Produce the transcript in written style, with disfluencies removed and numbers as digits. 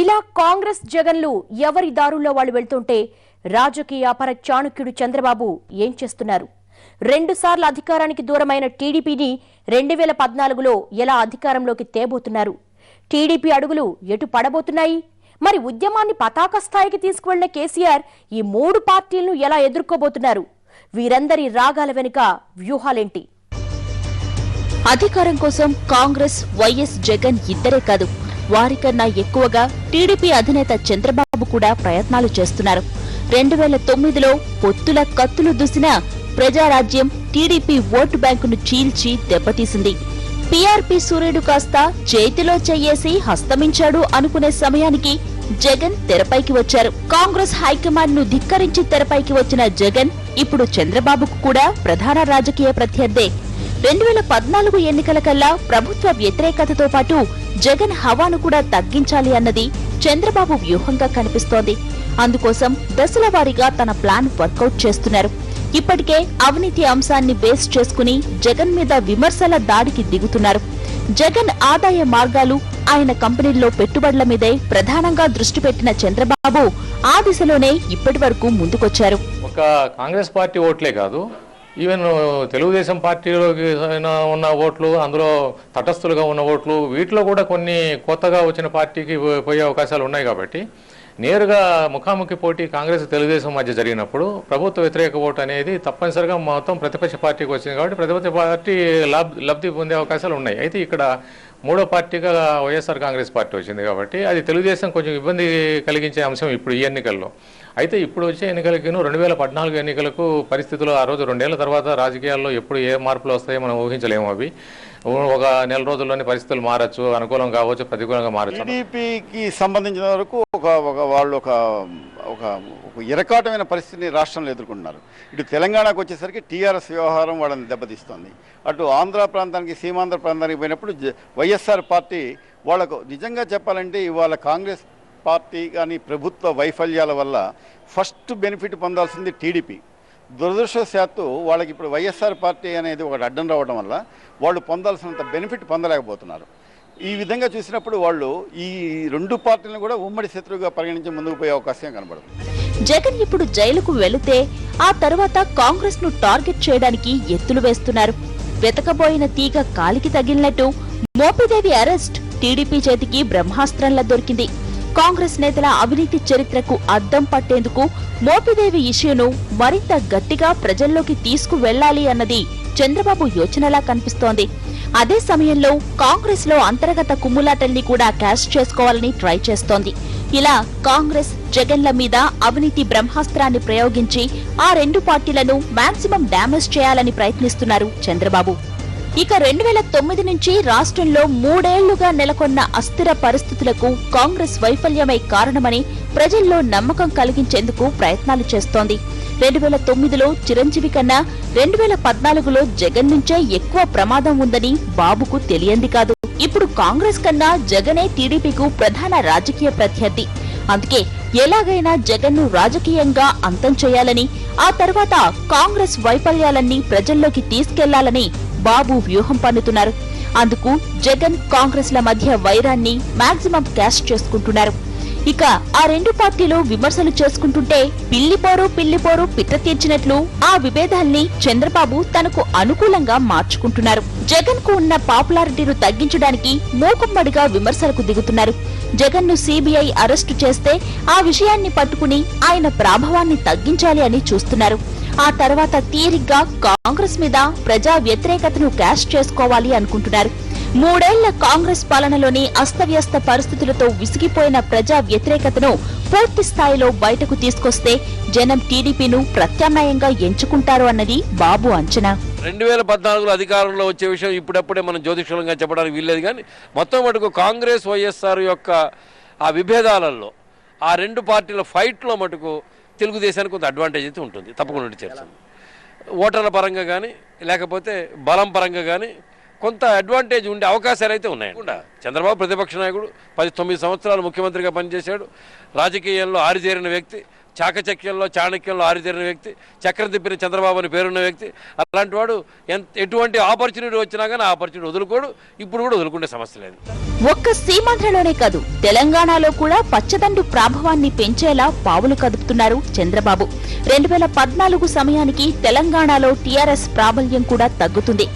ఇలా కాంగ్రెస్ జగన్లు ఎవరి దారుల్లో వాళ్ళు వెళ్తుంటే రాజకీయ అపర చాణుక్యుడు చంద్రబాబు ఏం చేస్తున్నారు? 2 సార్లు అధికారానికి దూరమైన టీడీపీని 2014లో ఎలా అధికారంలోకి తేబోతున్నారు? టీడీపీ అడుగులు ఎటు పడబోతున్నాయి? మరి ఉద్యమాన్ని పతాక స్థాయికి తీసుకువెళ్లిన కేసీఆర్ ఈ 3 పార్టీలను ఎలా ఎదుర్కోబోతున్నారు? వీరందరి రాగాల వెనుక వ్యూహాలేంటి? అధికారం కోసం కాంగ్రెస్, వైఎస్ జగన్ ఇద్దరే కాదు, వారికన్నా ఎక్కువగా టీడీపీ అధినేత చంద్రబాబు కూడా ప్రయత్నాలు చేస్తున్నారు. 2009లో పొత్తుల కత్తులు దూసిన ప్రజారాజ్యం టీడీపీ ఓటు బ్యాంకును చీల్చి దెబ్బతీసింది. పీఆర్పీ సూర్యుడు కాస్త చేతిలో చెయ్యేసి హస్తమించాడు అనుకునే సమయానికి జగన్ తెరపైకి వచ్చారు. కాంగ్రెస్ హైకమాండ్ ను ధిక్కరించి తెరపైకి వచ్చిన జగన్ ఇప్పుడు చంద్రబాబుకు కూడా ప్రధాన రాజకీయ ప్రత్యర్థే. 2014 ఎన్నికల కల్లా ప్రభుత్వ వ్యతిరేకతతో పాటు జగన్ హవాను కూడా తగ్గించాలి అన్నది చంద్రబాబు వ్యూహంగా కనిపిస్తోంది. అందుకోసం దశల వారీగా తన ప్లాన్ వర్కౌట్ చేస్తున్నారు. ఇప్పటికే అవినీతి అంశాన్ని బేస్ చేసుకుని జగన్ మీద విమర్శల దాడికి దిగుతున్నారు. జగన్ ఆదాయ మార్గాలు, ఆయన కంపెనీల్లో పెట్టుబడుల మీదే ప్రధానంగా దృష్టి పెట్టిన చంద్రబాబు ఆ దిశలోనే ఇప్పటి వరకు ముందుకొచ్చారు. ఒక కాంగ్రెస్ పార్టీ ఓట్లే కాదు, ఈవెన్ తెలుగుదేశం పార్టీలోకి ఉన్న ఓట్లు, అందులో తటస్థులుగా ఉన్న ఓట్లు, వీటిలో కూడా కొన్ని కొత్తగా వచ్చిన పార్టీకి పోయే అవకాశాలు ఉన్నాయి. కాబట్టి నేరుగా ముఖాముఖి పోటీ కాంగ్రెస్ తెలుగుదేశం మధ్య జరిగినప్పుడు ప్రభుత్వ వ్యతిరేక ఓటు అనేది తప్పనిసరిగా మొత్తం ప్రతిపక్ష పార్టీకి వచ్చింది. కాబట్టి ప్రతిపక్ష పార్టీ లబ్ధి పొందే అవకాశాలు ఉన్నాయి. అయితే ఇక్కడ 3వ పార్టీగా వైఎస్ఆర్ కాంగ్రెస్ పార్టీ వచ్చింది. కాబట్టి అది తెలుగుదేశం కొంచెం ఇబ్బంది కలిగించే అంశం ఇప్పుడు ఈ ఎన్నికల్లో. అయితే ఇప్పుడు వచ్చే ఎన్నికలకి 2014 ఎన్నికలకు పరిస్థితులు ఆ రోజు 2 ఏళ్ల తర్వాత రాజకీయాల్లో ఎప్పుడు ఏ మార్పులు వస్తాయో మనం ఊహించలేము. అవి ఒక నెల రోజుల్లోనే పరిస్థితులు మారచ్చు, అనుకూలం కావచ్చు, ప్రతికూలంగా మారచ్చు. టీడీపీకి సంబంధించిన వరకు వాళ్ళు ఒక ఇరకాటమైన పరిస్థితిని రాష్ట్రంలో ఎదుర్కొంటున్నారు. ఇటు తెలంగాణకు వచ్చేసరికి టీఆర్ఎస్ వ్యవహారం వాళ్ళని దెబ్బతీస్తుంది. అటు ఆంధ్ర ప్రాంతానికి, సీమాంధ్ర ప్రాంతానికి పోయినప్పుడు వైఎస్ఆర్ పార్టీ వాళ్లకు నిజంగా చెప్పాలంటే ఇవాళ కాంగ్రెస్ పార్టీ కానీ ప్రభుత్వ వైఫల్యాల వల్ల ఫస్ట్ బెనిఫిట్ పొందాల్సింది టీడీపీ. దురదృష్టవశాత్తు వాళ్ళకి ఇప్పుడు వైఎస్ఆర్ పార్టీ అనేది ఒకటి అడ్డం రావడం వల్ల వాళ్ళు పొందాల్సినంత బెనిఫిట్ పొందలేకపోతున్నారు. ఈ విధంగా చూసినప్పుడు వాళ్ళు ఈ 2 పార్టీలను కూడా ఉమ్మడి శత్రువుగా పరిగణించి ముందుకు పోయే అవకాశం కనబడుతుంది. జగన్ ఇప్పుడు జైలుకు వెళితే ఆ తర్వాత కాంగ్రెస్ ను టార్గెట్ చేయడానికి ఎత్తులు వేస్తున్నారు. వెతకబోయిన తీగ కాలికి తగిలినట్టు మోపిదేవి అరెస్ట్ టీడీపీ చేతికి బ్రహ్మాస్త్రంలా దొరికింది. కాంగ్రెస్ నేతల అవినీతి చరిత్రకు అద్దం పట్టేందుకు మోపిదేవి ఇష్యూను మరింత గట్టిగా ప్రజల్లోకి తీసుకువెళ్లాలి అన్నది చంద్రబాబు యోచనలా కనిపిస్తోంది. అదే సమయంలో కాంగ్రెస్ లో అంతర్గత కుమ్ములాటల్ని కూడా క్యాష్ చేసుకోవాలని ట్రై చేస్తోంది. ఇలా కాంగ్రెస్, జగన్ల మీద అవినీతి బ్రహ్మాస్త్రాన్ని ప్రయోగించి ఆ 2 పార్టీలను మాక్సిమం డ్యామేజ్ చేయాలని ప్రయత్నిస్తున్నారు చంద్రబాబు. ఇక 2009 నుంచి రాష్ట్రంలో 3 ఏళ్లుగా నెలకొన్న అస్థిర పరిస్థితులకు కాంగ్రెస్ వైఫల్యమే కారణమని ప్రజల్లో నమ్మకం కలిగించేందుకు ప్రయత్నాలు చేస్తోంది. 2009లో చిరంజీవి కన్నా 2014లో జగన్ నుంచే ఎక్కువ ప్రమాదం ఉందని బాబుకు తెలియంది కాదు. ఇప్పుడు కాంగ్రెస్ కన్నా జగనే టీడీపీకు ప్రధాన రాజకీయ ప్రత్యర్థి. అందుకే ఎలాగైనా జగన్ను రాజకీయంగా అంతం చేయాలని, ఆ తర్వాత కాంగ్రెస్ వైఫల్యాలన్నీ ప్రజల్లోకి తీసుకెళ్లాలని బాబు వ్యూహం పన్నుతున్నారు. అందుకు జగన్, కాంగ్రెస్ల మధ్య వైరాన్ని మాక్సిమం క్యాష్ చేసుకుంటున్నారు. ఇక ఆ 2 పార్టీలు విమర్శలు చేసుకుంటుంటే పిల్లిపోరు పిట్ట తీర్చినట్లు ఆ విభేదాల్ని చంద్రబాబు తనకు అనుకూలంగా మార్చుకుంటున్నారు. జగన్ కు ఉన్న పాపులారిటీను తగ్గించడానికి మూకుమ్మడిగా విమర్శలకు దిగుతున్నారు. జగన్ ను సిబిఐ అరెస్టు చేస్తే ఆ విషయాన్ని పట్టుకుని ఆయన ప్రాభవాన్ని తగ్గించాలి అని చూస్తున్నారు. ఆ తర్వాత తీరిగ్గా కాంగ్రెస్ మీద ప్రజా వ్యతిరేకతను క్యాష్ చేసుకోవాలి అనుకుంటున్నారు. 3 ఏళ్ల కాంగ్రెస్ పాలనలోని అస్తవ్యస్త పరిస్థితులతో విసిగిపోయిన ప్రజా వ్యతిరేకతను పూర్తి స్థాయిలో బయటకు తీసుకొస్తే జనం టీడీపీను ప్రత్యామ్నాయంగా ఎంచుకుంటారు అన్నది బాబు అంచనా. 2014లో అధికారంలో వచ్చే విషయం ఇప్పుడప్పుడే మనం జ్యోతిషంగా చెప్పడానికి వీల్లేదు. కానీ మొత్తం మటుకు కాంగ్రెస్, వైఎస్ఆర్ యొక్క ఆ విభేదాలలో, ఆ 2 పార్టీల ఫైట్లో మటుకు తెలుగుదేశానికి కొంత అడ్వాంటేజ్ అయితే ఉంటుంది, తప్పకుండా చేస్తుంది. ఓటర్ల పరంగా కానీ లేకపోతే బలం పరంగా కానీ కొంత అడ్వాంటేజ్ ఉండే అవకాశాలు అయితే ఉన్నాయి. చంద్రబాబు ప్రతిపక్ష నాయకుడు, 19 సంవత్సరాలు ముఖ్యమంత్రిగా పనిచేశాడు, రాజకీయాల్లో ఆరితేరిన వ్యక్తి. చాకచక్యంలో చాణక్యంలో ఆరితేరిన వ్యక్తి, చక్రం తిప్పిన చంద్రబాబు అని పేరున్న వ్యక్తి. అలాంటి వాడు ఎటువంటి ఆపర్చునిటీ వచ్చినా కానీ ఆ ఆపర్చునిటీ వదులుకోడు. ఇప్పుడు కూడా వదులుకునే సమస్య లేదు. ఒక్క సీమాంధ్రలోనే కాదు, తెలంగాణలో కూడా పచ్చదండు ప్రాభవాన్ని పెంచేలా పావులు కదుపుతున్నారు చంద్రబాబు. 2014 సమయానికి తెలంగాణలో టీఆర్ఎస్ ప్రాబల్యం కూడా తగ్గుతుంది.